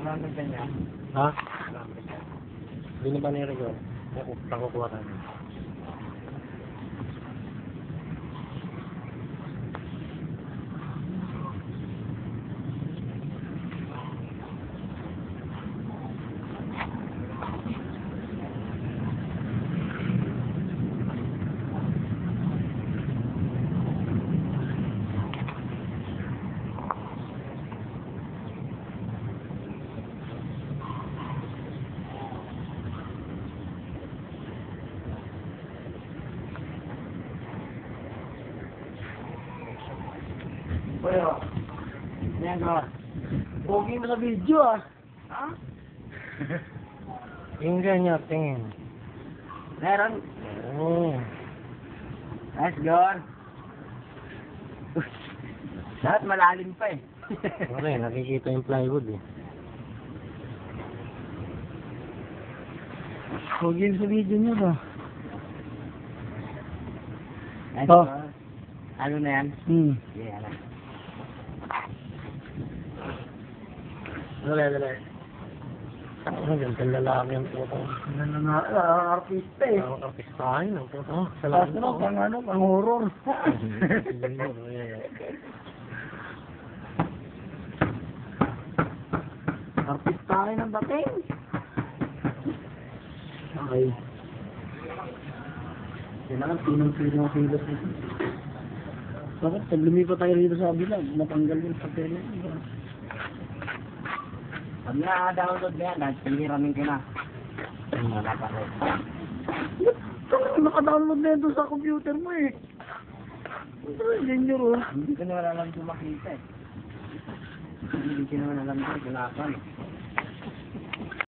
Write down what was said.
Marami ka niya. Ha? Marami ka. Hindi na ba nire-record? Nakukuha tayo. Pero, yan ko. Pogi mo sa video ah. Ha? Tingnan niya, tingin. Meron. Oo. Nice, Gon. Lahat malalim pa eh. Okay, nakikita yung plywood eh. Pogi mo sa video niyo ba? Nice, Oh. Gon. Ano na yan? Yeah, ano. Dali. Ano, gandang lalaki ang puto. Ano na, artista eh. Ang artistahin ang puto. Tapos na, pang horror. Artistahin ang dating. Okay. Yan na lang, pinong-pinong ang kilos nito. Bakit? Pag lumipat tayo rito sa kabila, matanggal yung papel. Pag na-download na yan, nagpiliramin ko na. Wala pa rin. Naka-download na yan doon sa computer mo eh. Hindi ko naman alam kung makita eh. Hindi ko naman alam kung gulapan.